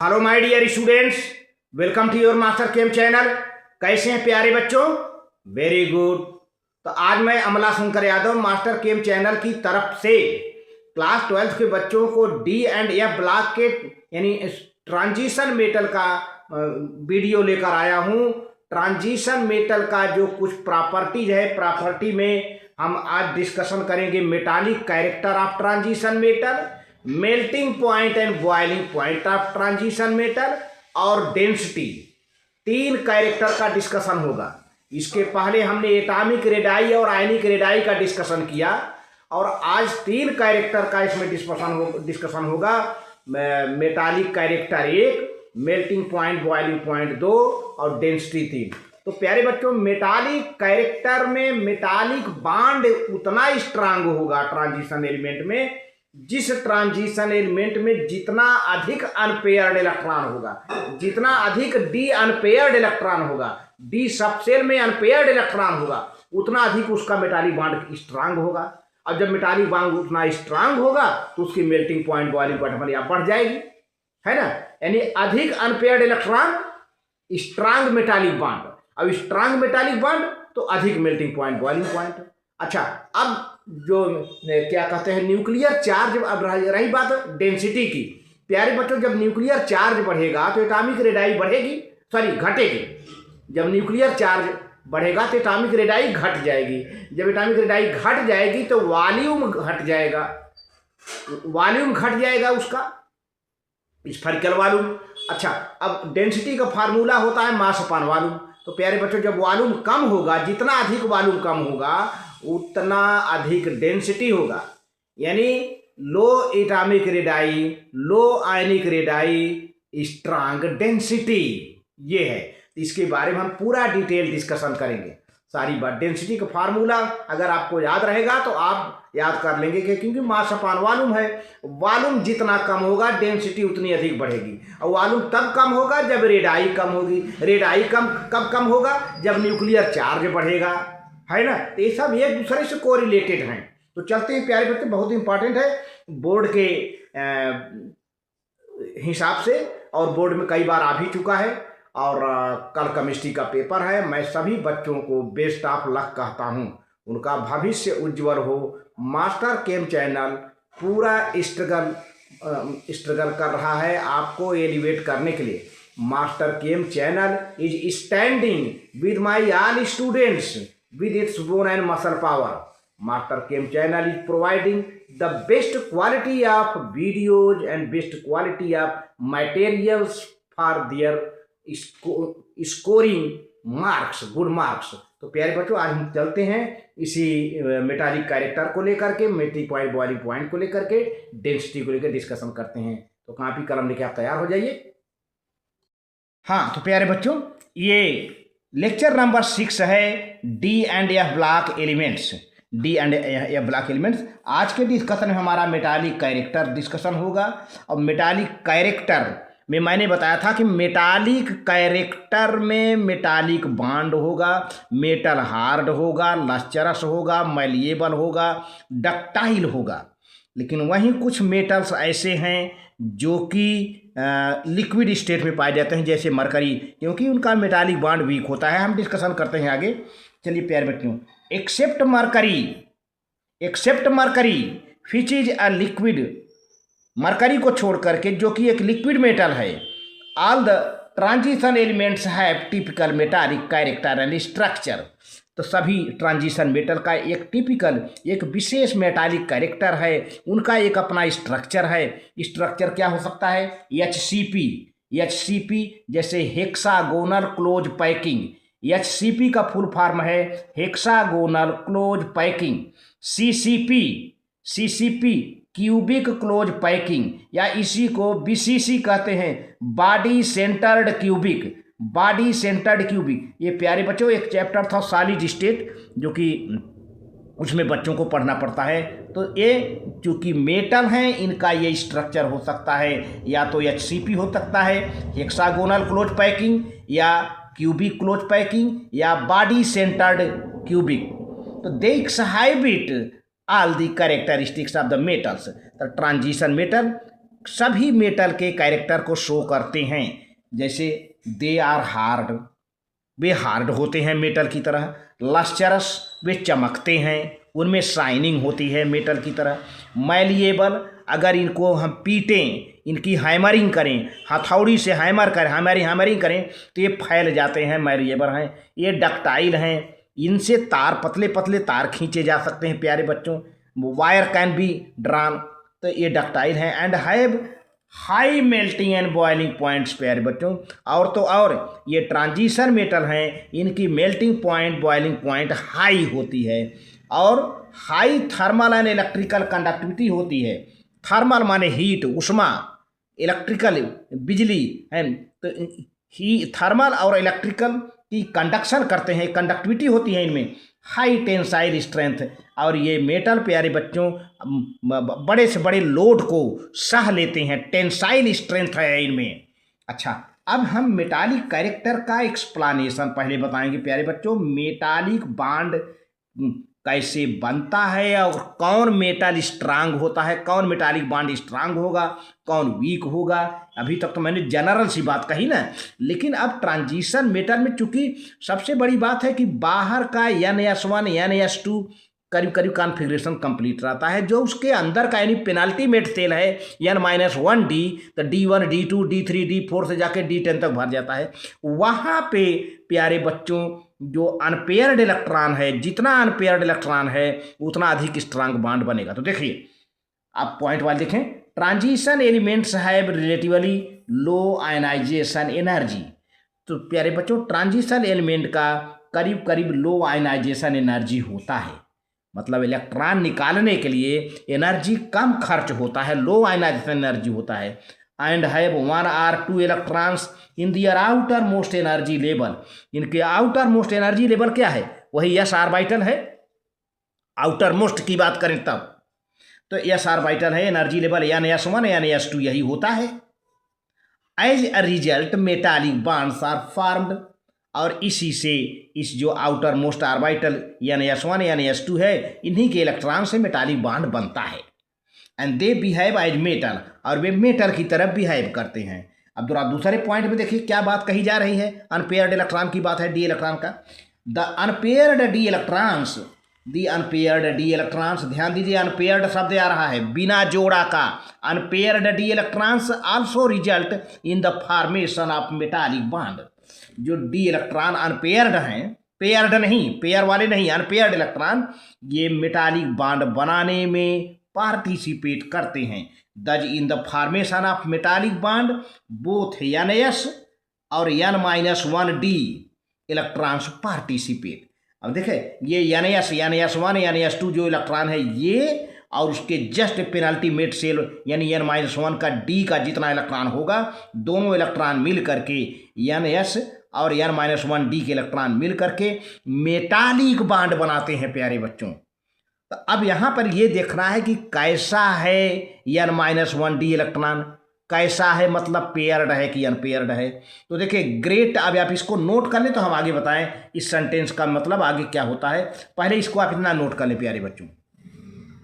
Hello my dear students, welcome to your master chem channel. कैसे हैं प्यारे बच्चों? Very good. तो आज मैं Amla Shankar Yadav master chem channel की तरफ से क्लास 12 के बच्चों को डी एंड एफ ब्लॉक के यानी ट्रांजिशन मेटल का वीडियो लेकर आया हूं। ट्रांजिशन मेटल का जो कुछ प्रॉपर्टीज है, प्रॉपर्टी में हम आज डिस्कशन करेंगे metallic character of transition metal, melting point and boiling point of transition metal और डेंसिटी। तीन कैरेक्टर का डिस्कशन होगा। इसके पहले हमने एटॉमिक रेडाई और आयनिक रेडाई का डिस्कशन किया और आज तीन कैरेक्टर का इसमें डिस्कशन होगा। Metallic character 1, melting point boiling point 2 और डेंसिटी 3। तो प्यारे बच्चों, मेटालिक कैरेक्टर में मेटालिक बॉन्ड उतना स्ट्रांग होगा ट्रांजिशन एलिमेंट में, जिस ट्रांजिशन एलिमेंट में जितना अधिक अनपेयर्ड इलेक्ट्रॉन होगा, जितना अधिक डी अनपेयर्ड इलेक्ट्रॉन होगा, डी सबसेल में अनपेयर्ड इलेक्ट्रॉन होगा, उतना अधिक उसका मेटालिक बॉन्ड स्ट्रांग होगा। और जब मेटालिक बॉन्ड उतना स्ट्रांग होगा तो उसकी मेल्टिंग पॉइंट बॉइलिंग पॉइंट हमारी बढ़ जाएगी, है ना। यानी अधिक unpaired electron, strong metallic bond. अब स्ट्रांग मेटालिक बॉन्ड तो अधिक मेल्टिंग पॉइंट बॉइलिंग पॉइंट। अच्छा, अब जो क्या कहते हैं न्यूक्लियर चार्ज, अब रही बात डेंसिटी की। प्यारे बच्चों, जब न्यूक्लियर चार्ज बढ़ेगा तो एटॉमिक रेडाई बढ़ेगी, सॉरी घटेगी। जब न्यूक्लियर चार्ज बढ़ेगा तो एटॉमिक रेडाई घट जाएगी। जब एटॉमिक रेडाई घट जाएगी तो वॉल्यूम घट जाएगा, वॉल्यूम घट जाएगा उसका, स्फेरिकल वॉल्यूम। अच्छा, अब डेंसिटी का फार्मूला होता है मास अपॉन वॉल्यूम। तो प्यारे बच्चों, जब वॉल्यूम कम होगा, जितना अधिक वॉल्यूम कम होगा उतना अधिक डेंसिटी होगा। यानी लो एटॉमिक रेडाई, लो आयनिक रेडाई, स्ट्रांग डेंसिटी, ये है। इसके बारे में हम पूरा डिटेल डिस्कशन करेंगे। सारी बात, डेंसिटी का फार्मूला अगर आपको याद रहेगा तो आप याद कर लेंगे कि क्योंकि मास अपॉन वॉल्यूम है। वॉल्यूम जितना कम होगा डेंसिटी उतनी अधिक बढ़ेगी। और वॉल्यूम तब कम होगा जब रेडाई कम होगी। रेडाई कब कम होगा? जब न्यूक्लियर चार्ज बढ़ेगा, है ना। तो ये सब एक दूसरे से कोरिलेटेड हैं। तो चलते हैं प्यारे बच्चे, बहुत इंपॉर्टेंट है बोर्ड के हिसाब से, और बोर्ड में कई बार आ भी चुका है। और कल केमिस्ट्री का पेपर है। मैं सभी बच्चों को बेस्ट ऑफ लक कहता हूँ, उनका भविष्य उज्जवल हो। मास्टर केम चैनल पूरा स्ट्रगल कर रहा है आपको एलिवेट करने के लिए। Master chem channel is standing with my all students with its bone and muscle power. Master Chem channel is providing the best quality of videos and best quality of materials for their scoring marks, good marks. तो प्यारे बच्चों, आज हम चलते हैं इसी metallic character को लेकर के, मेल्टिंग पॉइंट बॉइलिंग पॉइंट को लेकर के, डेंसिटी को लेकर डिस्कशन करते हैं। तो कॉपी कलम लेके आप तैयार हो जाइए। हाँ, तो प्यारे बच्चों, ये लेक्चर नंबर 6 है D and F block elements. D and F block elements. आज के डिस्कशन में हमारा मेटालिक कैरेक्टर डिस्कशन होगा। और मेटालिक कैरेक्टर में मैंने बताया था कि मेटालिक कैरेक्टर में मेटालिक बॉन्ड होगा, मेटल हार्ड होगा, लस्चरस होगा, मैलिएबल होगा, डक्टाइल होगा। लेकिन वहीं कुछ मेटल्स ऐसे हैं जो कि लिक्विड स्टेट में पाए जाते हैं, जैसे मरकरी, क्योंकि उनका मेटालिक बॉन्ड वीक होता है। हम डिस्कशन करते हैं आगे। चलिए प्यारे बच्चों, except mercury which is a liquid, mercury को छोड़ करके जो कि एक लिक्विड मेटल है, all the transition elements have typical metallic character and structure. तो सभी ट्रांजिशन मेटल का एक टिपिकल, एक विशेष मेटालिक कैरेक्टर है, उनका एक अपना स्ट्रक्चर है। स्ट्रक्चर क्या हो सकता है? एचसीपी जैसे हेक्सागोनल क्लोज पैकिंग। एचसीपी का फुल फॉर्म है hexagonal close packing. CCP cubic close packing, या इसी को बीसीसी कहते हैं, बॉडी सेंटर्ड क्यूबिक। ये प्यारे बच्चों एक चैप्टर था सॉलिड स्टेट, जो कि उसमें बच्चों को पढ़ना पड़ता है। तो ये चूँकि मेटल हैं, इनका ये स्ट्रक्चर हो सकता है, या तो एचसीपी हो सकता है हेक्सागोनल क्लोज पैकिंग, या क्यूबिक क्लोज पैकिंग, या बॉडी सेंटर्ड क्यूबिक। तो दे exhibit all the characteristics of the metals. The transition metal सभी मेटल के कैरेक्टर को शो करते हैं। जैसे दे आर हार्ड, वे हार्ड होते हैं मेटल की तरह। लस्चरस, वे चमकते हैं, उनमें शाइनिंग होती है मेटल की तरह। मैलिएबल, अगर इनको हम पीटें, इनकी हैमरिंग करें, हथौड़ी से हैमरिंग करें तो ये फैल जाते हैं, मैलिएबल हैं। ये डक्टाइल हैं, इनसे तार, पतले पतले तार खींचे जा सकते हैं प्यारे बच्चों। वायर कैन बी ड्रान, तो ये डक्टाइल हैं। And have high melting and boiling points प्यारे बच्चों। और तो और ये ट्रांजिशन मेटल हैं, इनकी melting point, boiling point high होती है और high thermal and electrical conductivity होती है। थर्मल माने हीट, उष्मा, इलेक्ट्रिकल बिजली है, तो ही थर्मल और इलेक्ट्रिकल की कंडक्शन करते हैं, कंडक्टिविटी होती है इनमें। हाई टेंसाइल स्ट्रेंथ, और ये मेटल प्यारे बच्चों बड़े से बड़े लोड को सह लेते हैं, टेंसाइल स्ट्रेंथ है इनमें। अच्छा, अब हम मेटालिक कैरेक्टर का एक्सप्लेनेशन पहले बताएंगे प्यारे बच्चों। मेटालिक बॉन्ड कैसे बनता है और कौन मेटल स्ट्रांग होता है, कौन मेटालिक बॉन्ड स्ट्रांग होगा, कौन वीक होगा। अभी तक तो मैंने जनरल सी बात कही ना, लेकिन अब ट्रांजिशन मेटल में चूंकि सबसे बड़ी बात है कि बाहर का NS1 NS2 करीब करीब कॉन्फ़िगरेशन कंप्लीट रहता है, जो उसके अंदर का यानी पेनाल्टीमेट सेल है N-1D, तो D1 D2 D3 D4 से जाके D10 तक भर जाता है। वहाँ पे प्यारे बच्चों जो अनपेयर्ड इलेक्ट्रॉन है, जितना अनपेयर्ड इलेक्ट्रॉन है उतना अधिक स्ट्रांग बॉन्ड बनेगा। तो देखिए आप पॉइंट वाइज देखें, transition elements have relatively low ionisation energy. तो प्यारे बच्चों ट्रांजिशन एलिमेंट का करीब करीब लो आयनाइजेशन एनर्जी होता है, मतलब इलेक्ट्रॉन निकालने के लिए एनर्जी कम खर्च होता है, लो आयनाइजेशन एनर्जी होता है। And have 1 or 2 electrons in their outermost energy level. इनके आउटर मोस्ट एनर्जी लेवल क्या है, वही s ऑर्बिटल है। आउटर मोस्ट की बात करें तब तो s ऑर्बिटल है, एनर्जी लेवल NS1 NS2 यही होता है। As a result metallic bonds are formed, और इसी से इस जो outer most orbital NS1 NS2 है, इन्हीं के इलेक्ट्रॉन से मेटालिक बॉन्ड बनता है। And they behave as metal, और वे मेटल की तरफ बिहेव करते हैं। अब दूसरे पॉइंट में देखिए क्या बात कही जा रही है, अनपेयर्ड इलेक्ट्रॉन की बात है, डी इलेक्ट्रॉन का। द अनपेयर्ड डी इलेक्ट्रॉन्स, ध्यान दीजिए अनपेयर्ड शब्द आ रहा है बिना जोड़ा का। Unpaired D electrons also result in the formation of metallic bond. जो डी इलेक्ट्रॉन अनपेयर्ड हैं, पेयर्ड नहीं, पेयर वाले नहीं, अनपेयर्ड इलेक्ट्रॉन, ये मेटालिक बॉन्ड बनाने में पार्टिसिपेट करते हैं। दज in the formation of metallic bond both NS और N-1D इलेक्ट्रॉन्स पार्टिसिपेट। अब देखें ये NS1 NS2 जो इलेक्ट्रॉन है ये, और उसके जस्ट पेनाल्टीमेट सेल यानी N-1 का D का जितना इलेक्ट्रॉन होगा, दोनों इलेक्ट्रॉन मिल करके NS और N-1D के इलेक्ट्रॉन मिल करके मेटालिक बॉन्ड बनाते हैं प्यारे बच्चों। तो अब यहाँ पर ये देखना है कि कैसा है N-1D इलेक्ट्रॉन, कैसा है, मतलब पेयर्ड है कि अनपेयर्ड है। तो देखिए ग्रेट, अब आप इसको नोट कर लें तो हम आगे बताएं इस सेंटेंस का मतलब आगे क्या होता है। पहले इसको आप इतना नोट कर लें प्यारे बच्चों,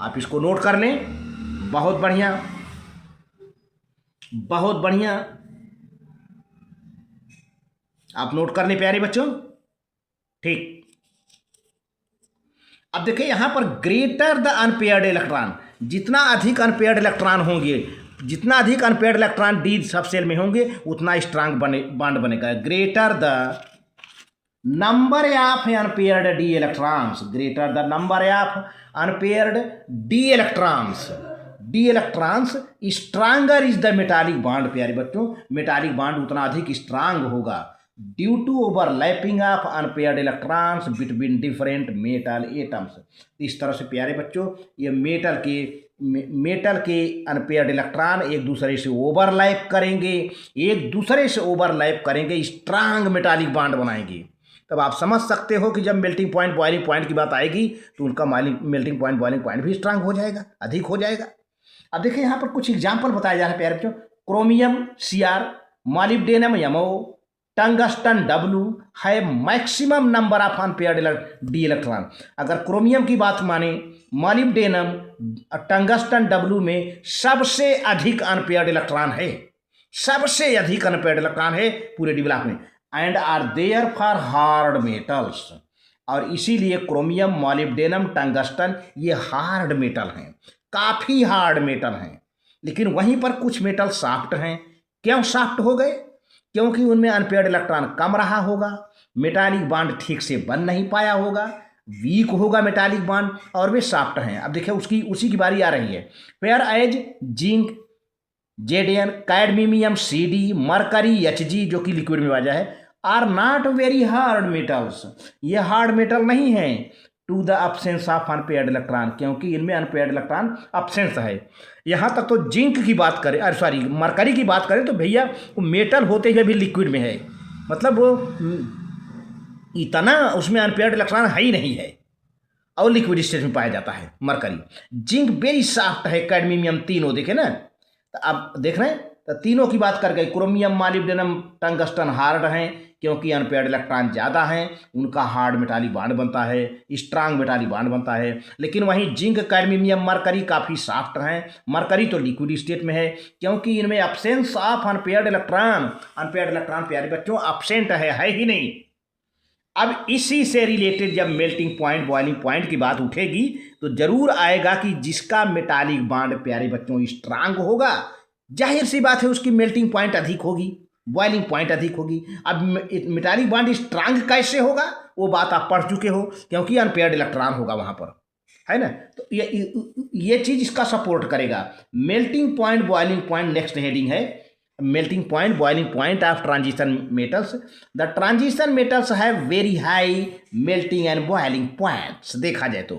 आप इसको नोट कर लें। बहुत बढ़िया, बहुत बढ़िया, आप नोट कर लें प्यारे बच्चों, ठीक। अब देखिए यहाँ पर ग्रेटर द अनपेयर्ड इलेक्ट्रॉन, जितना अधिक अनपेयर्ड इलेक्ट्रॉन होंगे, जितना अधिक unpaired electron D subshell में होंगे उतना स्ट्रांग बॉन्ड बनेगा। Greater the number of unpaired D electrons, greater the number of unpaired D electrons, stronger is the metallic bond. प्यारे बच्चों मेटालिक बॉन्ड उतना अधिक स्ट्रांग होगा due to overlapping of unpaired electrons between different metal atoms. इस तरह से प्यारे बच्चों ये मेटल के अनपेयर्ड इलेक्ट्रॉन एक दूसरे से ओवरलैप करेंगे, स्ट्रांग मेटालिक बॉन्ड बनाएंगे। तब आप समझ सकते हो कि जब मेल्टिंग पॉइंट बॉइलिंग पॉइंट की बात आएगी तो उनका मेल्टिंग पॉइंट बॉइलिंग पॉइंट भी स्ट्रांग हो जाएगा, अधिक हो जाएगा। अब देखिए यहाँ पर कुछ एग्जाम्पल बताए जा रहे हैं प्यारे बच्चों। Chromium Cr, molybdenum MO, tungsten W है maximum number of unpaired D electron. अगर क्रोमियम की बात माने, मॉलिब्डेनम टंगस्टन डब्ल्यू में सबसे अधिक अनपेयर्ड इलेक्ट्रॉन है, सबसे अधिक अनपेयर्ड इलेक्ट्रॉन है पूरे डी ब्लॉक में। And are there for hard metals, और इसीलिए क्रोमियम, मॉलिब्डेनम, टंगस्टन ये हार्ड मेटल हैं, काफ़ी हार्ड मेटल हैं। लेकिन वहीं पर कुछ मेटल सॉफ्ट हैं। क्यों सॉफ्ट हो गए? क्योंकि उनमें अनपेयर्ड इलेक्ट्रॉन कम रहा होगा, मेटालिक बॉन्ड ठीक से बन नहीं पाया होगा, वीक होगा मेटालिक बॉन्ड, और वे सॉफ्ट हैं। अब देखिए उसी की बारी आ रही है। Pair as zinc, ZN, cadmium, CD, mercury, HG जो कि लिक्विड में बाजा है, are not very hard metals, ये हार्ड मेटल नहीं है to the absence of unpaired electron, क्योंकि इनमें अनपेयर्ड इलेक्ट्रॉन अब्सेंस है। यहाँ तक तो जिंक की बात करें, अरे सॉरी मरकरी की बात करें तो भैया वो मेटल होते हुए भी लिक्विड में है, मतलब वो इतना उसमें अनपेयर्ड इलेक्ट्रॉन है ही नहीं है, और लिक्विड स्टेट में पाया जाता है मरकरी। जिंक वेरी सॉफ्ट है, कैडमियम, तीनों देखे ना, तो अब देख रहे हैं, तो तीनों की बात कर गए। क्रोमियम, मॉलिब्डेनम, टंगस्टन हार्ड हैं क्योंकि अनपेयर्ड इलेक्ट्रॉन ज़्यादा हैं, उनका हार्ड मेटालिक बॉन्ड बनता है, स्ट्रांग मेटालिक बॉन्ड बनता है। लेकिन वहीं जिंक, कैडमियम, मरकरी काफ़ी सॉफ्ट हैं। मरकरी तो लिक्विड स्टेट में है क्योंकि इनमें absence of unpaired electron, unpaired electron प्यारे बच्चों अब्सेंट है ही नहीं। अब इसी से रिलेटेड जब मेल्टिंग पॉइंट, बॉइलिंग पॉइंट की बात उठेगी तो जरूर आएगा कि जिसका मेटालिक बॉन्ड प्यारे बच्चों स्ट्रांग होगा, जाहिर सी बात है उसकी मेल्टिंग पॉइंट अधिक होगी, बॉइलिंग पॉइंट अधिक होगी। अब मेटालिक बॉन्ड स्ट्रांग कैसे होगा वो बात आप पढ़ चुके हो, क्योंकि अनपेयर्ड इलेक्ट्रॉन होगा वहाँ पर, है ना। तो ये चीज़ इसका सपोर्ट करेगा। Melting point, boiling point next heading है, melting point, boiling point of transition metals. The transition metals have very high melting and boiling points. देखा जाए तो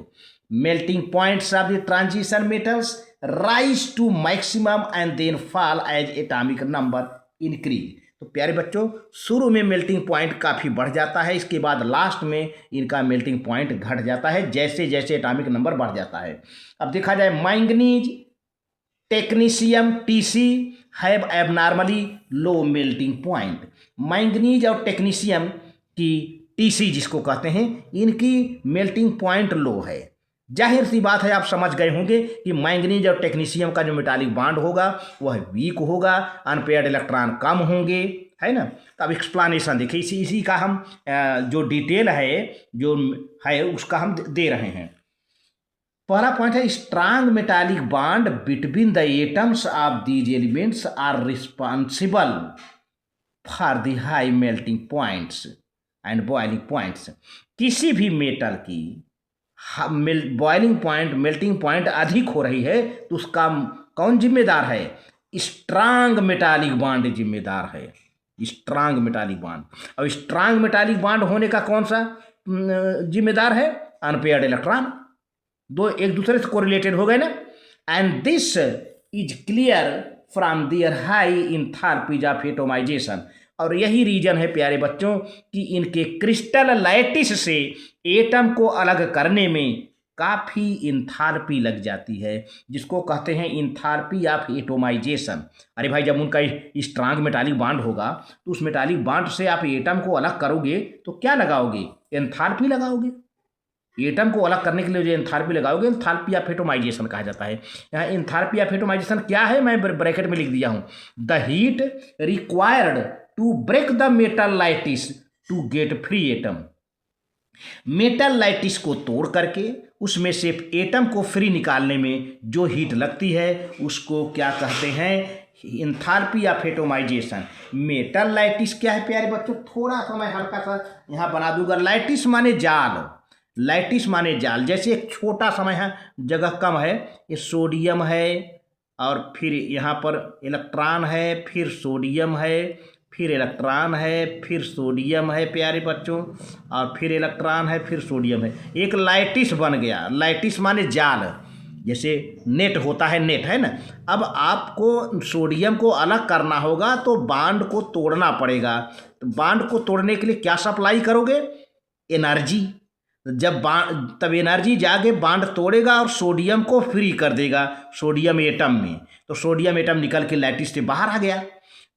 melting points of the transition metals rise to maximum and then fall as atomic number increase. तो प्यारे बच्चों शुरू में melting point काफ़ी बढ़ जाता है, इसके बाद लास्ट में इनका मेल्टिंग पॉइंट घट जाता है जैसे जैसे एटॉमिक नंबर बढ़ जाता है। अब देखा जाए manganese, technetium, TC have abnormally low melting point. Manganese और टेक्नीशियम की टीसी जिसको कहते हैं, इनकी मेल्टिंग पॉइंट लो है। जाहिर सी बात है आप समझ गए होंगे कि मैंगनीज और टेक्नीशियम का जो मेटालिक बॉन्ड होगा वह वीक होगा, अनपेयर्ड इलेक्ट्रॉन कम होंगे, है ना। तो अब एक्सप्लेनेशन देखिए, इसी का हम जो डिटेल है जो है उसका हम दे रहे हैं। पहला पॉइंट है strong metallic bond between the atoms of these elements are responsible for the high melting points and boiling points. किसी भी मेटल की बॉइलिंग पॉइंट, मेल्टिंग पॉइंट अधिक हो रही है तो उसका कौन जिम्मेदार है? स्ट्रांग मेटालिक बॉन्ड जिम्मेदार है, स्ट्रांग मेटालिक बॉन्ड। और स्ट्रांग मेटालिक बॉन्ड होने का कौन सा जिम्मेदार है? Unpaired electron. दो एक दूसरे से कोरिलेटेड हो गए ना। And this is clear from their high enthalpies of atomisation. और यही रीजन है प्यारे बच्चों कि इनके क्रिस्टल लैटिस से एटम को अलग करने में काफ़ी इंथैल्पी लग जाती है, जिसको कहते हैं इंथैल्पी ऑफ एटोमाइजेशन। अरे भाई जब उनका स्ट्रांग मेटालिक बॉन्ड होगा तो उस मेटालिक बॉन्ड से आप एटम को अलग करोगे तो क्या लगाओगे? एंथैल्पी लगाओगे। एटम को अलग करने के लिए जो एंथैल्पी लगाओगे, एंथैल्पी ऑफ एटोमाइजेशन कहा जाता है। यहाँ एंथैल्पी ऑफ एटोमाइजेशन क्या है मैं ब्रैकेट में लिख दिया हूँ, the heat required to break the metal lattice to get free atom. Metal lattice को तोड़ करके उसमें से एटम को फ्री निकालने में जो हीट लगती है उसको क्या कहते हैं? Enthalpy of atomisation. Metal lattice क्या है प्यारे बच्चों? थोड़ा सा मैं हल्का सा यहाँ बना दूंगा। लैटिस माने जाल, लैटिस माने जाल। जैसे एक छोटा सा है, जगह कम है, ये सोडियम है और फिर यहाँ पर इलेक्ट्रॉन है, फिर सोडियम है, फिर इलेक्ट्रॉन है, फिर सोडियम है प्यारे बच्चों, और फिर इलेक्ट्रॉन है, फिर सोडियम है। एक लैटिस बन गया। लैटिस माने जाल, जैसे नेट होता है, नेट है ना। अब आपको सोडियम को अलग करना होगा तो बांड को तोड़ना पड़ेगा। तो बांड को तोड़ने के लिए क्या सप्लाई करोगे? एनर्जी। जब तब एनर्जी जाके बांड तोड़ेगा और सोडियम को फ्री कर देगा सोडियम एटम में। तो सोडियम एटम निकल के लैटिस से बाहर आ गया।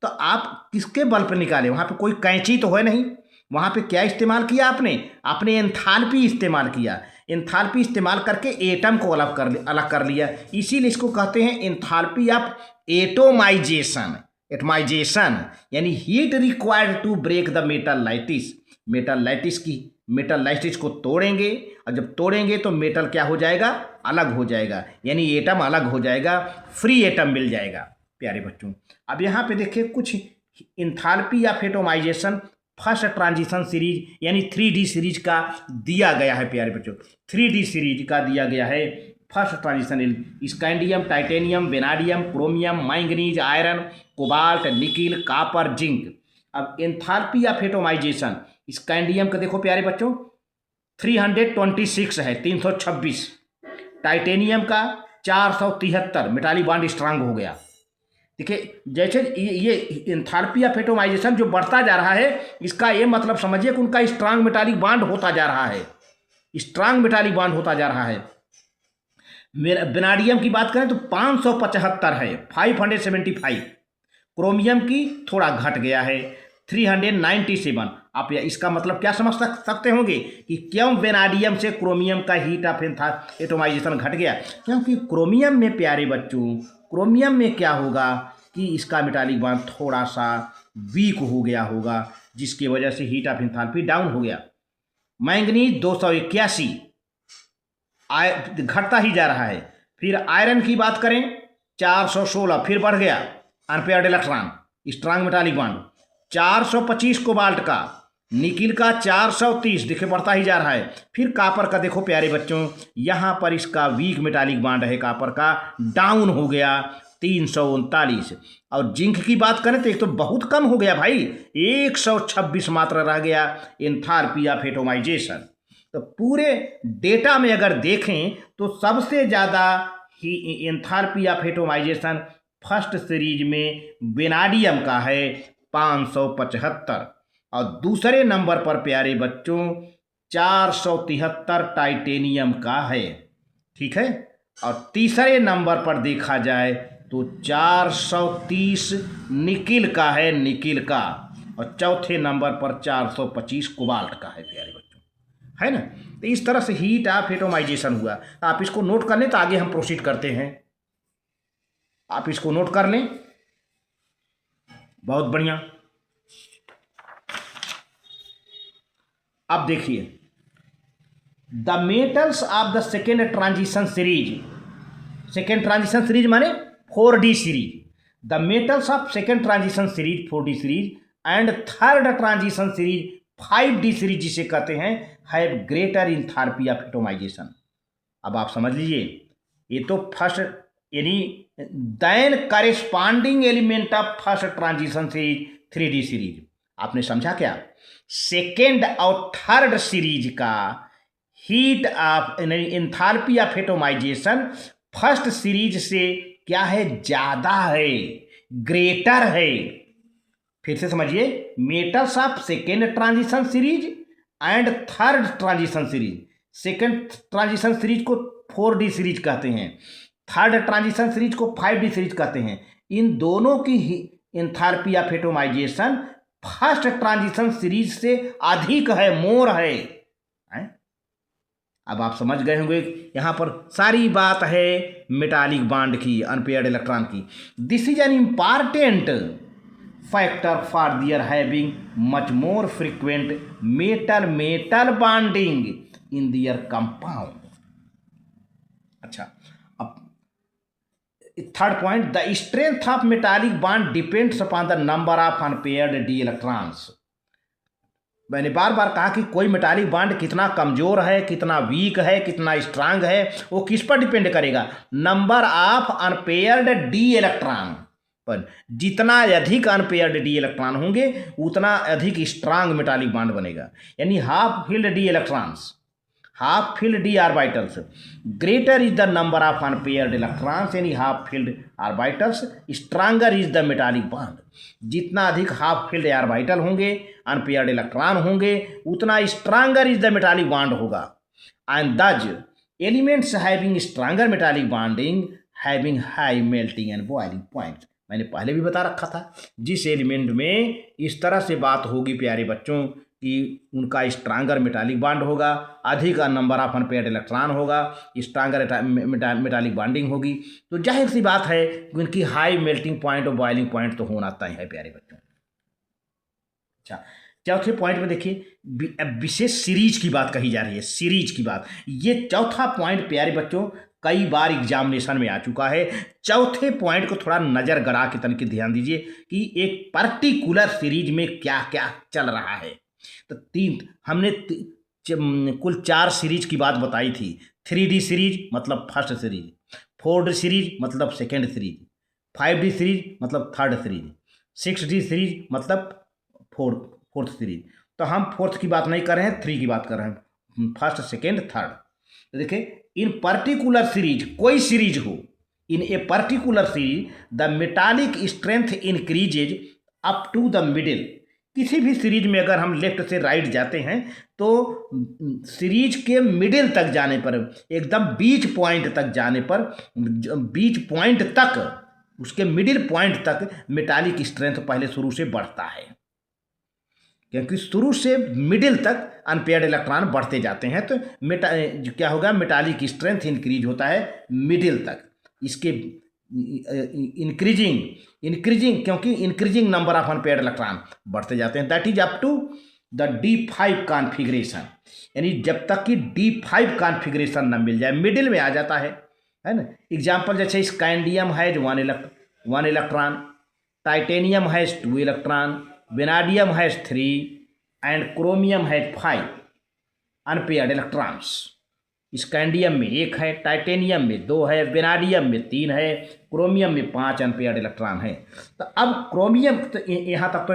तो आप किसके बल पर निकाले? वहाँ पे कोई कैंची तो है नहीं। वहाँ पे क्या इस्तेमाल किया आपने एंथैल्पी इस्तेमाल किया। एंथैल्पी इस्तेमाल करके एटम को अलग कर लिया। इसीलिए इसको कहते हैं एंथैल्पी ऑफ एटोमाइजेशन। एटमाइजेशन यानी heat required to break the metal lattice. Metal lattice को तोड़ेंगे, और जब तोड़ेंगे तो मेटल क्या हो जाएगा? अलग हो जाएगा, यानी एटम अलग हो जाएगा, फ्री एटम मिल जाएगा। प्यारे बच्चों, अब यहाँ पे देखिए कुछ enthalpy of atomisation first transition series यानी 3D सीरीज का दिया गया है। प्यारे बच्चों, 3D सीरीज का दिया गया है first transition. Scandium, titanium, vanadium, chromium, manganese, iron, cobalt, nickel, copper, zinc. अब एंथैल्पी ऑफ एटोमाइजेशन स्कैंडियम का देखो प्यारे बच्चों 326 है, 326। टाइटेनियम का 473, मेटालिक बॉन्ड स्ट्रांग हो गया। देखिए जैसे ये एंथैल्पी ऑफ एटोमाइजेशन जो बढ़ता जा रहा है, इसका ये मतलब समझिए कि उनका स्ट्रांग मेटालिक बॉन्ड होता जा रहा है, स्ट्रांग मेटालिक बॉन्ड होता जा रहा है। वेनाडियम की बात करें तो 575 है, 575। क्रोमियम की थोड़ा घट गया है, 397। आप इसका मतलब क्या समझ सकते होंगे कि क्यों वेनाडियम से क्रोमियम का हीट ऑफ एटोमाइजेशन घट गया? क्योंकि क्रोमियम में प्यारे बच्चों, क्रोमियम में क्या होगा कि इसका मेटालिक बॉन्ड थोड़ा सा वीक हो गया होगा, जिसकी वजह से हीट ऑफ एंथैल्पी डाउन हो गया। मैंगनीज 281 घटता ही जा रहा है। फिर आयरन की बात करें 416, फिर बढ़ गया unpaired electron, strong metallic bond. 425 cobalt का, निकिल का 430, देखिए बढ़ता ही जा रहा है। फिर कॉपर का देखो प्यारे बच्चों, यहाँ पर इसका वीक मेटालिक बॉन्ड है कॉपर का, डाउन हो गया 339। और जिंक की बात करें तो एक तो बहुत कम हो गया भाई, 126 मात्र रह गया एंथैल्पी ऑफ एटोमाइजेशन। तो पूरे डेटा में अगर देखें तो सबसे ज़्यादा ही enthalpy of atomisation first series में वेनाडियम का है 575, और दूसरे नंबर पर प्यारे बच्चों 473 टाइटेनियम का है, ठीक है। और तीसरे नंबर पर देखा जाए तो 430 निकिल का है, निकिल का। और चौथे नंबर पर 425 कोबाल्ट का है प्यारे बच्चों, है ना। तो इस तरह से हीट ऑफ एटोमाइजेशन हुआ। आप इसको नोट कर लें तो आगे हम प्रोसीड करते हैं। आप इसको नोट कर लें, बहुत बढ़िया। अब देखिए the metals of the second transition series माने 4D series. The metals of second transition series 4D series and third transition series 5D series जिसे कहते हैं, have greater enthalpy of atomisation. अब आप समझ लीजिए, ये तो फर्स्ट यानी then corresponding element of first transition series 3D series. आपने समझा क्या? सेकेंड और थर्ड सीरीज का heat of enthalpy of atomisation first series से क्या है? ज़्यादा है, ग्रेटर है। फिर से समझिए, metals of second transition series and third transition series. Second transition series को 4D सीरीज कहते हैं, थर्ड ट्रांजिशन सीरीज को 5D सीरीज कहते हैं। इन दोनों की enthalpy of atomisation first transition series से अधिक है, मोर है। अब आप समझ गए होंगे, यहाँ पर सारी बात है मेटालिक बॉन्ड की, अनपेयर्ड इलेक्ट्रॉन की। This is an important factor for their having much more frequent metal bonding in their compound. अच्छा, अब third point, the strength of metallic bond depends upon the number of unpaired D electrons. मैंने बार बार कहा कि कोई metallic bond कितना कमजोर है, कितना वीक है, कितना स्ट्रांग है, वो किस पर डिपेंड करेगा? Number of unpaired D electron पर। जितना अधिक अनपेयर्ड डी इलेक्ट्रॉन होंगे उतना अधिक स्ट्रांग मेटालिक बॉन्ड बनेगा। यानी half filled D electrons, half filled D orbitals, greater is the number of unpaired electrons यानी half filled orbitals, stronger is the metallic bond. जितना अधिक हाफ फील्ड ऑर्बिटल होंगे, unpaired electron होंगे, उतना stronger is the metallic bond होगा। And those elements having stronger metallic bonding having high melting and boiling point. मैंने पहले भी बता रखा था। जिस एलिमेंट में इस तरह से बात होगी प्यारे बच्चों कि उनका स्ट्रांगर मेटालिक बॉन्ड होगा, अधिक नंबर ऑफ अनपेयर्ड इलेक्ट्रॉन होगा, स्ट्रांगर मेटालिक बॉन्डिंग होगी, तो जाहिर सी बात है कि उनकी हाई मेल्टिंग पॉइंट और बॉइलिंग पॉइंट तो होना तय है प्यारे बच्चों। अच्छा, चौथे पॉइंट में देखिए विशेष सीरीज की बात कही जा रही है, सीरीज की बात। ये चौथा पॉइंट प्यारे बच्चों कई बार एग्जामिनेशन में आ चुका है। चौथे पॉइंट को थोड़ा नजर गड़ा के तनिक ध्यान दीजिए कि एक पर्टिकुलर सीरीज में क्या क्या चल रहा है। तो हमने कुल 4 सीरीज की बात बताई थी। 3D सीरीज मतलब फर्स्ट सीरीज, 4D सीरीज मतलब सेकेंड सीरीज, 5D सीरीज मतलब थर्ड सीरीज, 6D सीरीज मतलब फोर्थ सीरीज। तो हम फोर्थ की बात नहीं कर रहे हैं, 3 की बात कर रहे हैं, फर्स्ट सेकेंड थर्ड। तो देखिए इन पर्टिकुलर सीरीज, कोई सीरीज हो, in a particular series the metallic strength increases up to the middle. किसी भी सीरीज में अगर हम लेफ्ट से राइट जाते हैं तो सीरीज के मिडिल तक जाने पर, एकदम बीच पॉइंट तक जाने पर, बीच पॉइंट तक, उसके मिडिल पॉइंट तक मेटालिक स्ट्रेंथ पहले शुरू से बढ़ता है, क्योंकि शुरू से मिडिल तक अनपेयर्ड इलेक्ट्रॉन बढ़ते जाते हैं। तो क्या होगा, मेटालिक स्ट्रेंथ इंक्रीज होता है मिडिल तक। इसके इंक्रीजिंग क्योंकि increasing number of unpaired electron बढ़ते जाते हैं, that is up to the D5 configuration. यानी जब तक कि D5 कॉन्फ़िगरेशन न मिल जाए, मिडिल में आ जाता है ना। एग्जाम्पल जैसे scandium has 1 electron, titanium has 2 electron, vanadium has 3 and chromium has 5 unpaired electrons. Scandium में 1 है, टाइटेनियम में 2 है, वेनाडियम में 3 है, क्रोमियम में 5 अनपेयर्ड इलेक्ट्रॉन है। तो अब क्रोमियम तो यहाँ तक तो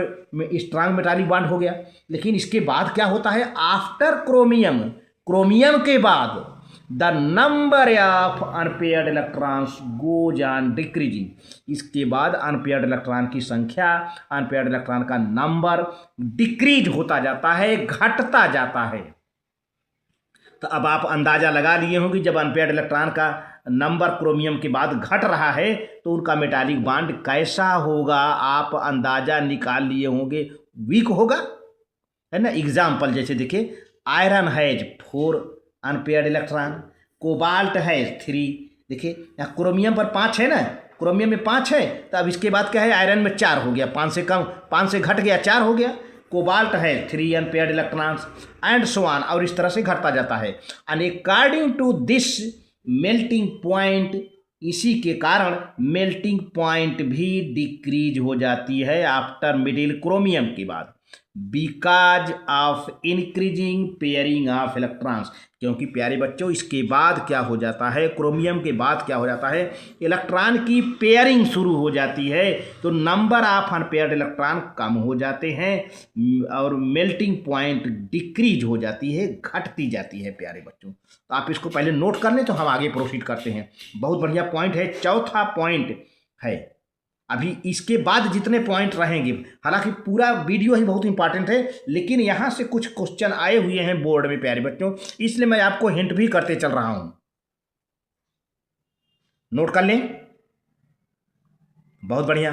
स्ट्रांग मेटालिक बॉन्ड हो गया, लेकिन इसके बाद क्या होता है, आफ्टर क्रोमियम के बाद the number of unpaired electrons goes on decreasing. इसके बाद अनपेयर्ड इलेक्ट्रॉन की संख्या, अनपेयर्ड इलेक्ट्रॉन का नंबर डिक्रीज होता जाता है, घटता जाता है। तो अब आप अंदाज़ा लगा लिए होंगे जब अनपेयर्ड इलेक्ट्रॉन का नंबर क्रोमियम के बाद घट रहा है तो उनका मेटालिक बॉन्ड कैसा होगा, आप अंदाज़ा निकाल लिए होंगे, वीक होगा, है ना। एग्जाम्पल जैसे देखिए, iron has 4 unpaired electron, cobalt has 3। देखिए यहाँ क्रोमियम पर 5 है ना, क्रोमियम में 5 है, तो अब इसके बाद क्या है, आयरन में 4 हो गया, 5 से कम, 5 से घट गया, 4 हो गया। कोबाल्ट है 3 unpaired electrons and so on, और इस तरह से घटता जाता है। And according to this melting point, इसी के कारण मेल्टिंग पॉइंट भी डिक्रीज हो जाती है आफ्टर मिडिल क्रोमियम के बाद, because of increasing pairing of electrons. क्योंकि प्यारे बच्चों इसके बाद क्या हो जाता है, क्रोमियम के बाद क्या हो जाता है, इलेक्ट्रॉन की पेयरिंग शुरू हो जाती है, तो नंबर ऑफ अनपेयर्ड इलेक्ट्रॉन कम हो जाते हैं और मेल्टिंग पॉइंट डिक्रीज हो जाती है, घटती जाती है प्यारे बच्चों। तो आप इसको पहले नोट कर लें तो हम आगे प्रोसीड करते हैं। बहुत बढ़िया पॉइंट है, चौथा पॉइंट है। अभी इसके बाद जितने पॉइंट रहेंगे, हालांकि पूरा वीडियो ही बहुत इंपॉर्टेंट है, लेकिन यहाँ से कुछ क्वेश्चन आए हुए हैं बोर्ड में प्यारे बच्चों, इसलिए मैं आपको हिंट भी करते चल रहा हूं, नोट कर लें। बहुत बढ़िया।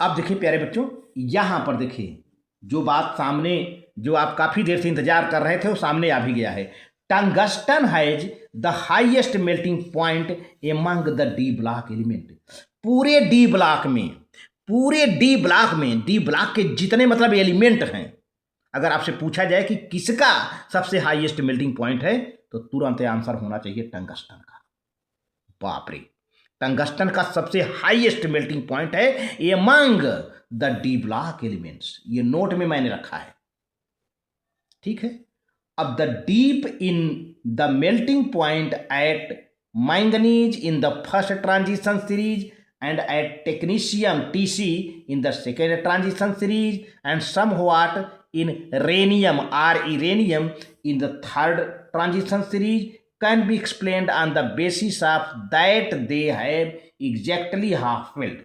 अब देखिए प्यारे बच्चों, यहां पर देखिए जो बात सामने, जो आप काफी देर से इंतजार कर रहे थे वो सामने आ भी गया है। Tungsten has the highest melting point among the D block element. पूरे डी ब्लॉक में डी ब्लॉक के जितने मतलब एलिमेंट हैं, अगर आपसे पूछा जाए कि किसका सबसे हाईएस्ट मेल्टिंग पॉइंट है तो तुरंत आंसर होना चाहिए टंगस्टन का। बाप रे, टंगस्टन का सबसे हाईएस्ट मेल्टिंग पॉइंट है among the D block elements, ये नोट में मैंने रखा है, ठीक है। अब the dip in the melting point at manganese in the first transition series and at technetium Tc in the second transition series and somewhat in rhenium or uranium in the third transition series can be explained on the basis of that they have exactly half filled।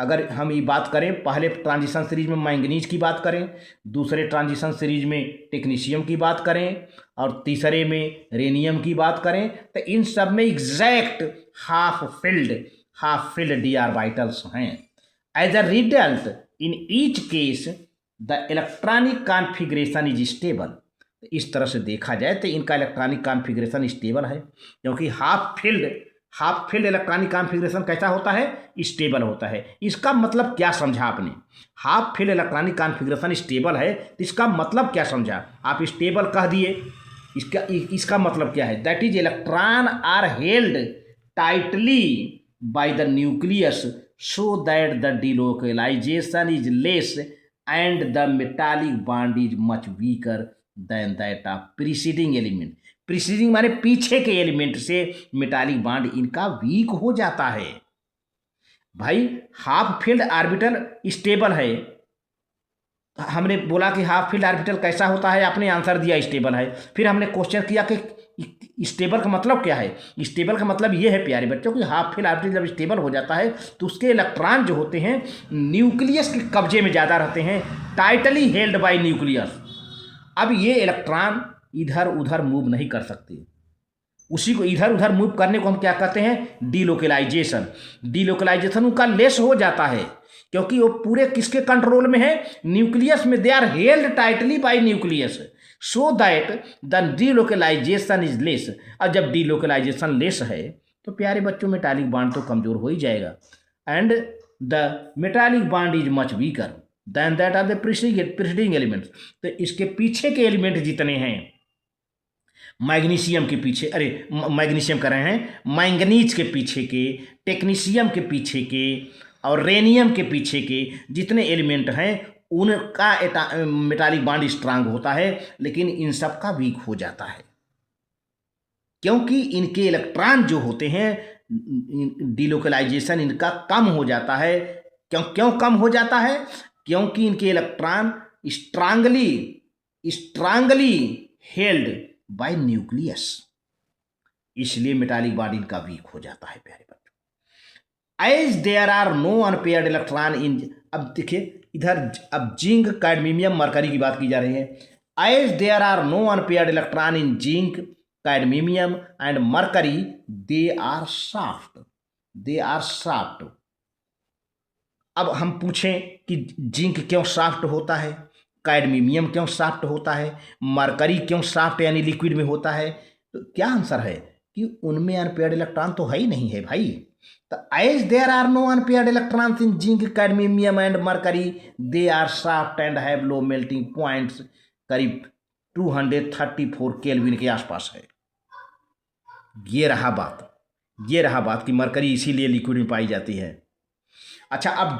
अगर हम ये बात करें, पहले transition series में manganese की बात करें, दूसरे ट्रांजिशन सीरीज में टेक्नीशियम की बात करें और तीसरे में रेनियम की बात करें, तो इन सब में exact half filled D orbitals हैं। As a result in each case the electronic configuration is stable. इस तरह से देखा जाए तो इनका इलेक्ट्रॉनिक कॉन्फ़िगरेशन स्टेबल है, क्योंकि हाफ फील्ड इलेक्ट्रॉनिक कॉन्फ़िगरेशन कैसा होता है? स्टेबल होता है। इसका मतलब क्या समझा आपने? Half field electronic configuration stable है, तो इसका मतलब क्या समझा आप? स्टेबल कह दिए, इसका मतलब क्या है? That is electron are held tightly by the nucleus so that the delocalisation is less and the metallic bond is much weaker than that of preceding element. Preceding माने पीछे के एलिमेंट से मेटालिक बॉन्ड इनका weak हो जाता है। भाई half filled orbital stable है, हमने बोला कि हाफ फील्ड ऑर्बिटल कैसा होता है, आपने आंसर दिया स्टेबल है। फिर हमने क्वेश्चन किया कि स्टेबल का मतलब क्या है? स्टेबल का मतलब ये है प्यारे बच्चों कि हाफ फील्ड ऑर्बिटल जब स्टेबल हो जाता है तो उसके इलेक्ट्रॉन जो होते हैं न्यूक्लियस के कब्जे में ज़्यादा रहते हैं, टाइटली हेल्ड बाय न्यूक्लियस। अब ये इलेक्ट्रॉन इधर उधर मूव नहीं कर सकते। उसी को इधर उधर मूव करने को हम क्या कहते हैं? डीलोकलाइजेशन। डीलोकलाइजेशन उनका लेस हो जाता है, क्योंकि वो पूरे किसके कंट्रोल में है? न्यूक्लियस में। They are held tightly by nucleus so that the delocalisation is less. और जब डीलोकलाइजेशन लेस है तो प्यारे बच्चों मेटालिक बॉन्ड तो कमजोर हो ही जाएगा, and the metallic bond is much weaker than that of the preceding elements. तो इसके पीछे के एलिमेंट जितने हैं, मैग्नीशियम के पीछे, मैग्नीशियम कर रहे हैं, मैंगनीज के पीछे के, टेक्नीशियम के पीछे के और रेनियम के पीछे के जितने एलिमेंट हैं उनका मेटालिक बॉन्ड स्ट्रांग होता है, लेकिन इन सब का वीक हो जाता है, क्योंकि इनके इलेक्ट्रॉन जो होते हैं डीलोकलाइजेशन इनका कम हो जाता है। क्यों कम हो जाता है? क्योंकि इनके electron strongly held by nucleus, इसलिए मेटालिक बॉन्ड इनका वीक हो जाता है प्यारे बच्चों। As there are no unpaired electron in, अब देखिए इधर अब जिंक, कैडमियम, मरकरी की बात की जा रही है। As there are no unpaired electron in zinc, cadmium and mercury, they are soft. अब हम पूछें कि जिंक क्यों सॉफ्ट होता है, कैडमियम क्यों सॉफ्ट होता है, मरकरी क्यों सॉफ्ट यानी लिक्विड में होता है, तो क्या आंसर है कि उनमें अनपेयर्ड इलेक्ट्रॉन तो है ही नहीं है भाई। तो as there are no unpaired electrons in zinc, cadmium and mercury, they are soft and have low melting points, करीब 234 केल्विन के आसपास है। ये रहा बात कि मरकरी इसीलिए लिक्विड में पाई जाती है। अच्छा, अब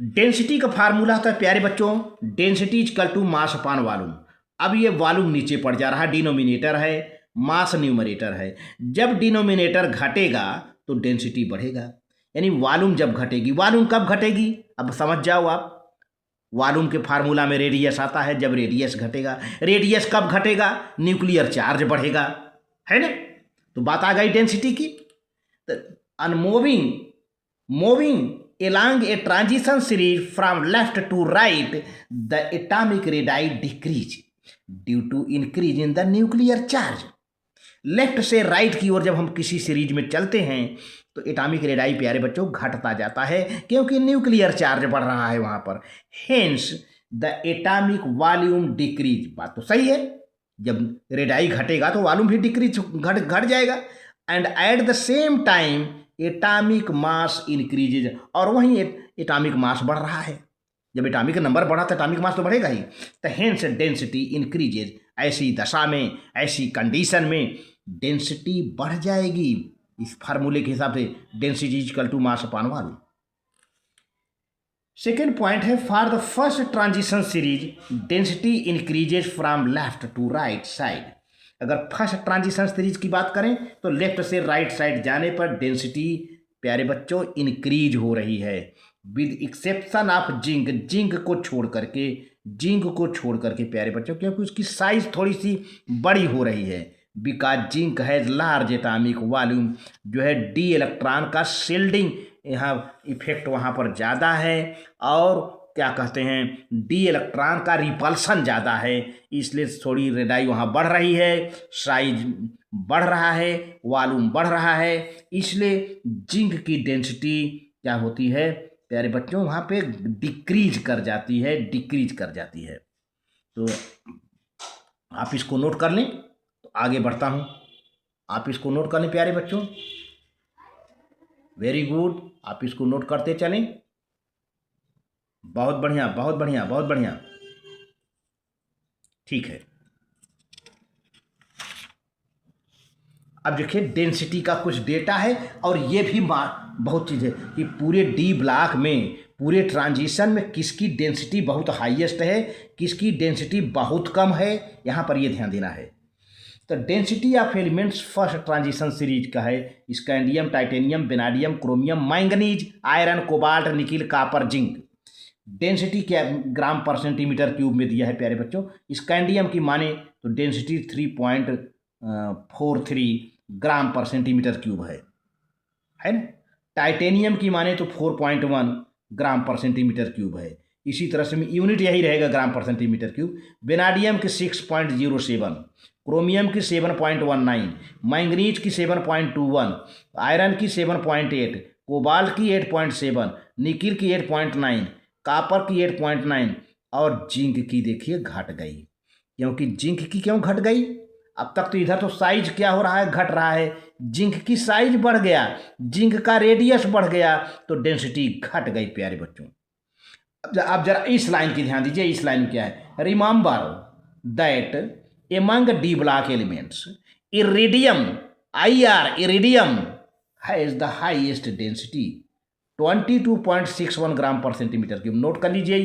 डेंसिटी का फार्मूला होता है प्यारे बच्चों, density equal to mass upon volume. अब ये वॉल्यूम नीचे पड़ जा रहा है, डिनोमिनेटर है, मास न्यूमरेटर है। जब डिनोमिनेटर घटेगा तो डेंसिटी बढ़ेगा, यानी वॉल्यूम जब घटेगी। वॉल्यूम कब घटेगी? अब समझ जाओ आप, वॉल्यूम के फार्मूला में रेडियस आता है, जब रेडियस घटेगा। रेडियस कब घटेगा? न्यूक्लियर चार्ज बढ़ेगा, है ना? तो बात आ गई डेंसिटी की। तो moving along a transition series from left to right, the atomic radii decrease due to increase in the nuclear charge। Left से राइट की ओर जब हम किसी सीरीज में चलते हैं तो एटॉमिक रेडाई प्यारे बच्चों घटता जाता है, क्योंकि न्यूक्लियर चार्ज बढ़ रहा है वहां पर। Hence the atomic volume decrease. बात तो सही है, जब रेडाई घटेगा तो वॉल्यूम भी डिक्रीज घट जाएगा। And at the same time atomic mass increases, और वहीं एटॉमिक मास बढ़ रहा है। जब एटॉमिक नंबर बढ़ा तो एटॉमिक मास तो बढ़ेगा ही। तो हेंस डेंसिटी इंक्रीजेज, ऐसी दशा में, ऐसी कंडीशन में डेंसिटी बढ़ जाएगी। इस फार्मूले के हिसाब से density equal to mass upon volume. Second point है, for the first transition series density increases from left to right side. अगर फर्स्ट ट्रांजिशन सीरीज की बात करें तो लेफ्ट से राइट साइड जाने पर डेंसिटी प्यारे बच्चों इंक्रीज हो रही है, विद एक्सेप्शन ऑफ जिंक को छोड़ करके प्यारे बच्चों, क्योंकि उसकी साइज थोड़ी सी बड़ी हो रही है। Because zinc has large atomic volume, जो है डी इलेक्ट्रॉन का शील्डिंग यहाँ इफेक्ट वहाँ पर ज़्यादा है, और क्या कहते हैं डी इलेक्ट्रॉन का रिपल्सन ज़्यादा है, इसलिए थोड़ी रेडाई वहाँ बढ़ रही है, साइज बढ़ रहा है, वॉल्यूम बढ़ रहा है, इसलिए जिंक की डेंसिटी क्या होती है प्यारे बच्चों वहाँ पे डिक्रीज कर जाती है। तो आप इसको नोट कर लें। तो आगे बढ़ता हूँ, आप इसको नोट कर लें प्यारे बच्चों। वेरी गुड, आप इसको नोट करते चलें। बहुत बढ़िया, बहुत बढ़िया, बहुत बढ़िया, ठीक है। अब देखिए डेंसिटी का कुछ डेटा है, और ये भी बहुत चीज़ है कि पूरे डी ब्लॉक में, पूरे ट्रांजिशन में किसकी डेंसिटी बहुत हाईएस्ट है, किसकी डेंसिटी बहुत कम है, यहाँ पर ये ध्यान देना है। तो density of elements first transition series का है scandium, titanium, vanadium, chromium, manganese, iron, cobalt, nickel, copper, zinc. Density क्या ग्राम पर सेंटीमीटर क्यूब में दिया है प्यारे बच्चों। स्कैंडियम की माने तो density 3.43 gram per centimetre cube है ना। टाइटेनियम की माने तो 4.1 ग्राम पर सेंटीमीटर क्यूब है। इसी तरह से यूनिट यही रहेगा ग्राम पर सेंटीमीटर क्यूब। वेनाडियम की 6.07, क्रोमियम की 7.19, मैंगनीज की 7.21, आयरन की 7.8, कोबाल्ट की 8.7, निकिल की 8.9, कॉपर की 8.9, और जिंक की देखिए घट गई। क्योंकि जिंक की क्यों घट गई? अब तक तो इधर तो साइज क्या हो रहा है, घट रहा है। जिंक की साइज बढ़ गया, जिंक का रेडियस बढ़ गया, तो डेंसिटी घट गई प्यारे बच्चों। अब जरा इस लाइन की ध्यान दीजिए। इस लाइन में क्या है? Remember that among D block elements iridium, iridium has the highest density 22.61 gram per centimetre cube. Note कर लीजिए,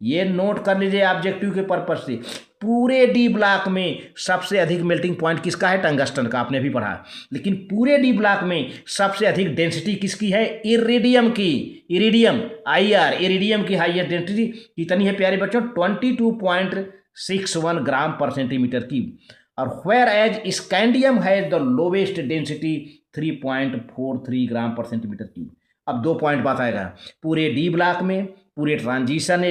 ये नोट कर लीजिए ऑब्जेक्टिव के पर्पज से। पूरे डी ब्लॉक में सबसे अधिक मेल्टिंग पॉइंट किसका है? टंगस्टन का, आपने भी पढ़ा। लेकिन पूरे डी ब्लॉक में सबसे अधिक डेंसिटी किसकी है? इरिडियम की। इरिडियम इरिडियम की हाईएस्ट डेंसिटी कितनी है प्यारे बच्चों? 22.61 ग्राम पर सेंटीमीटर क्यूब। और whereas scandium has the lowest density 3.43 gram per centimetre cube. अब 2 पॉइंट बात आएगा। पूरे डी ब्लॉक में, पूरे ट्रांजिशन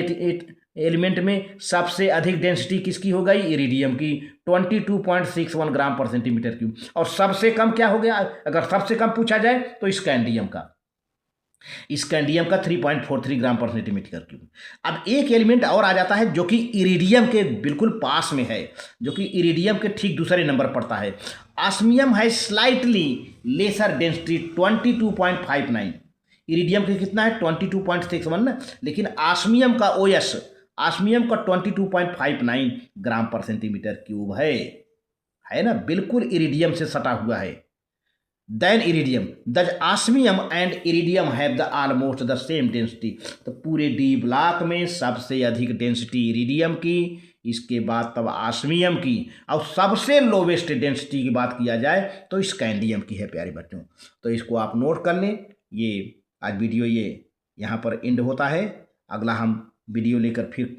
एलिमेंट में सबसे अधिक डेंसिटी किसकी हो गई? इरिडियम की, 22.61 ग्राम पर सेंटीमीटर क्यूब। और सबसे कम क्या हो गया? अगर सबसे कम पूछा जाए तो स्कैंडियम का 3.43 ग्राम पर सेंटीमीटर क्यूब। अब एक एलिमेंट और आ जाता है जो कि इरिडियम के बिल्कुल पास में है, जो कि इरिडियम के ठीक दूसरे नंबर पड़ता है। ऑस्मियम है स्लाइटली लेसर डेंसिटी 22.59। इरिडियम का कितना है? 22.61 ना, लेकिन ऑस्मियम का OS, ऑस्मियम का 22.59 ग्राम पर सेंटीमीटर क्यूब है ना, बिल्कुल इरिडियम से सटा हुआ है। Then iridium, the osmium and iridium have the almost the same density. तो पूरे डी ब्लॉक में सबसे अधिक डेंसिटी इरिडियम की, इसके बाद तब ऑस्मियम की, और सबसे लोवेस्ट डेंसिटी की बात किया जाए तो स्कैंडियम की है प्यारे बच्चों। तो इसको आप नोट कर लें। ये आज वीडियो ये यहाँ पर एंड होता है। अगला हम वीडियो लेकर फिर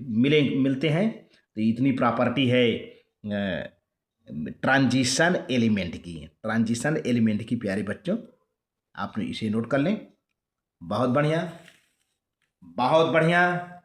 मिलते हैं। तो इतनी प्रॉपर्टी है ट्रांजिशन एलिमेंट की प्यारे बच्चों, आपने इसे नोट कर लें। बहुत बढ़िया, बहुत बढ़िया।